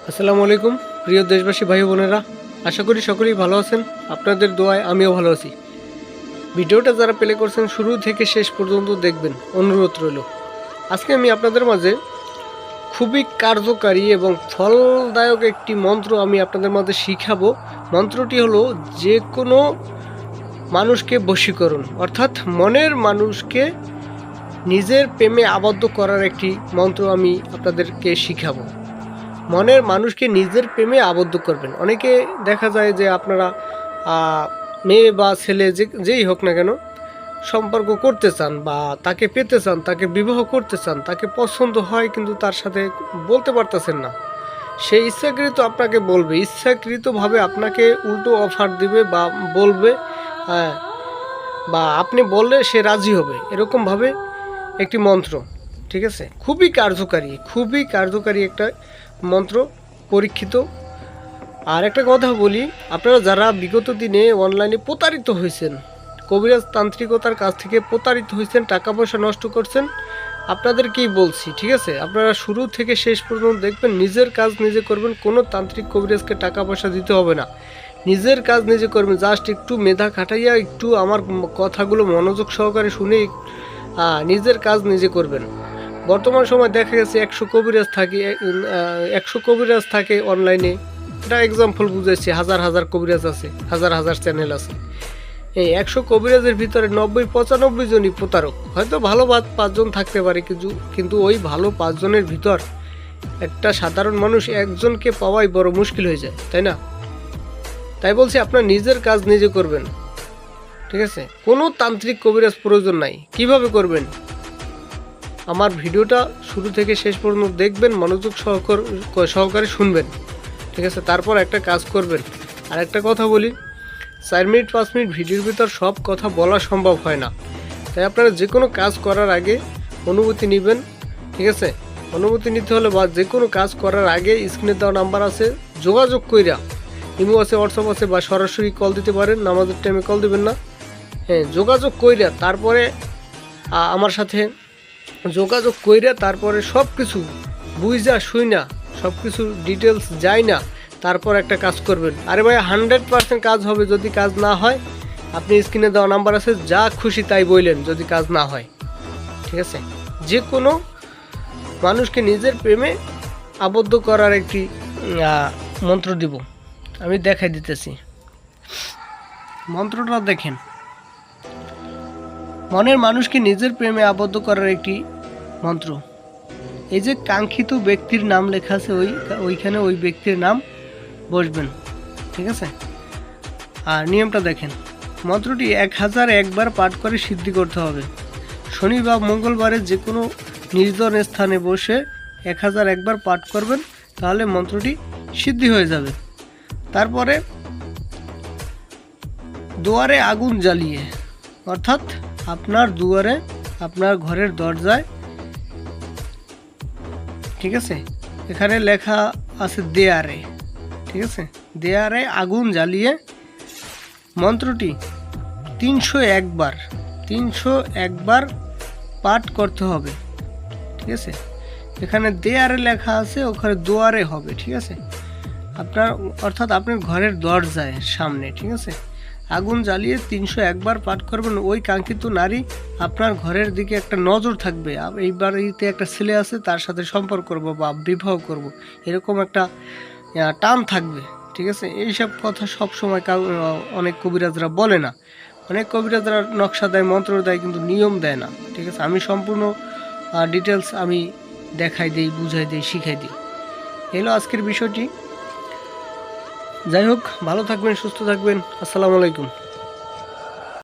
আসসালামু আলাইকুম প্রিয় দেশবাসী ভাই বোনেরা, আশা করি সকলেই ভালো আছেন। আপনাদের দোয়ায় আমিও ভালো আছি। ভিডিওটা যারা প্লে করছেন শুরু থেকে শেষ পর্যন্ত দেখবেন, অনুরোধ রইল। আজকে আমি আপনাদের মাঝে খুবই কার্যকারী এবং ফলদায়ক একটি মন্ত্র আমি আপনাদের মাঝে শিখাবো। মন্ত্রটি হলো যে কোনো মানুষকে বশীকরণ, অর্থাৎ মনের মানুষকে নিজের প্রেমে আবদ্ধ করার একটি মন্ত্র আমি আপনাদেরকে শিখাবো। মনের মানুষকে নিজের প্রেমে আবদ্ধ করবেন। অনেকে দেখা যায় যে আপনারা মেয়ে বা ছেলে যেই হোক না কেন সম্পর্ক করতে চান বা তাকে পেতে চান, তাকে বিবাহ করতে চান, তাকে পছন্দ হয় কিন্তু তার সাথে বলতে পারতেছেন না। সে ইচ্ছাকৃত আপনাকে বলবে, ইচ্ছাকৃতভাবে আপনাকে উল্টো অফার দিবে বা বলবে, হ্যাঁ, বা আপনি বললে সে রাজি হবে, এরকমভাবে একটি মন্ত্র। ঠিক আছে, খুবই কার্যকারী একটা মন্ত্র, পরীক্ষিত। আর একটা কথা বলি, আপনারা যারা বিগত দিনে অনলাইনে প্রতারিত হয়েছেন, কবিরাজ তান্ত্রিকতার কাছ থেকে প্রতারিত হয়েছেন, টাকা পয়সা নষ্ট করছেন, আপনাদেরকেই বলছি, ঠিক আছে? আপনারা শুরু থেকে শেষ পর্যন্ত দেখবেন, নিজের কাজ নিজে করবেন। কোনো তান্ত্রিক কবিরাজকে টাকা পয়সা দিতে হবে না, নিজের কাজ নিজে করবেন। জাস্ট একটু মেধা খাটাইয়া একটু আমার কথাগুলো মনোযোগ সহকারে শুনে নিজের কাজ নিজে করবেন। বর্তমান সময় দেখা গেছে 100 কবিরাজ থাকে অনলাইনে। এটা এক্সাম্পল বুঝাইছি, হাজার কবিরাজ আছে, হাজার চ্যানেল আছে। এই 100 কবিরাজের ভিতরে 90-95 জনই প্রতারক। হয়তো ভালো 5 জন থাকতে পারে, কিন্তু ওই ভালো 5 জনের ভিতর একটা সাধারণ মানুষ একজনকে পাওয়াই বড় মুশকিল হয়ে যায়, তাই না? তাই বলছি, আপনার নিজের কাজ নিজে করবেন, ঠিক আছে? কোনো তান্ত্রিক কবিরাজ প্রয়োজন নাই। কিভাবে করবেন? আমার ভিডিওটা শুরু থেকে শেষ পর্যন্ত দেখবেন, মনোযোগ সহকারে শুনবেন, ঠিক আছে? তারপর একটা কাজ করবেন। আর একটা কথা বলি, 4 মিনিট 5 মিনিট ভিডিওর ভিতর সব কথা বলা সম্ভব হয় না। তাই আপনারা যে কোনো কাজ করার আগে অনুমতি নেবেন, ঠিক আছে? অনুমতি নিতে হলে বা যে কোনো কাজ করার আগে স্ক্রিনে দেওয়া নাম্বার আছে, যোগাযোগ কইরা, ইমো আছে, হোয়াটসঅ্যাপ আছে, বা সরাসরি কল দিতে পারেন। নামাজের টাইমে কল দেবেন না, হ্যাঁ, যোগাযোগ কইরা তারপরে আমার সাথে যোগাযোগ কইরা তারপরে সব কিছু বুঝা শুইনা, সব কিছু ডিটেলস যায় না, তারপর একটা কাজ করবেন। আরে ভাই, 100% কাজ হবে। যদি কাজ না হয়, আপনি স্ক্রিনে দেওয়া নাম্বার আছে, যা খুশি তাই বললেন যদি কাজ না হয়, ঠিক আছে? যে কোনো মানুষকে নিজের প্রেমে আবদ্ধ করার একটি মন্ত্র দিব, আমি দেখাই দিতেছি। মন্ত্রটা দেখেন, মনের মানুষকে নিজের প্রেমে আবদ্ধ করার একটি মন্ত্র। এই যে কাঙ্ক্ষিত ব্যক্তির নাম লেখা আছে, ওইখানে ওই ব্যক্তির নাম বসবেন, ঠিক আছে? আর নিয়মটা দেখেন, মন্ত্রটি 1001 বার পাঠ করে সিদ্ধি করতে হবে। শনি বা মঙ্গলবারে যে কোনো নির্জন স্থানে বসে 1001 বার পাঠ করবেন, তাহলে মন্ত্রটি সিদ্ধি হয়ে যাবে। তারপরে দুয়ারে আগুন জ্বালিয়ে, অর্থাৎ আপনার দুয়ারে, আপনার ঘরের দরজায়, ঠিক আছে? এখানে লেখা আছে দেয়ারে, ঠিক আছে? দেয়ারে আগুন জ্বালিয়ে মন্ত্রটি 301 বার পাঠ করতে হবে, ঠিক আছে? এখানে দেয়ারে লেখা আছে, ওখানে দুয়ারে হবে, ঠিক আছে? আপনার, অর্থাৎ আপনার ঘরের দরজায় সামনে, ঠিক আছে? আগুন জ্বালিয়ে 301 বার পাঠ করবেন। ওই কাঙ্ক্ষিত নারী আপনার ঘরের দিকে একটা নজর থাকবে, এই বাড়িতে একটা ছেলে আছে, তার সাথে সম্পর্ক করব বা বিবাহ করব, এরকম একটা টান থাকবে, ঠিক আছে? এইসব কথা সব সময় অনেক কবিরাজরা বলে না। অনেক কবিরাজরা নকশা দেয়, মন্ত্র দেয়, কিন্তু নিয়ম দেয় না, ঠিক আছে? আমি সম্পূর্ণ ডিটেলস আমি দেখাই দিই, বুঝাই দিই, শিখাই দিই। এলো আজকের বিষয়টি। যাই হোক, ভালো থাকবেন, সুস্থ থাকবেন। আসসালামু আলাইকুম।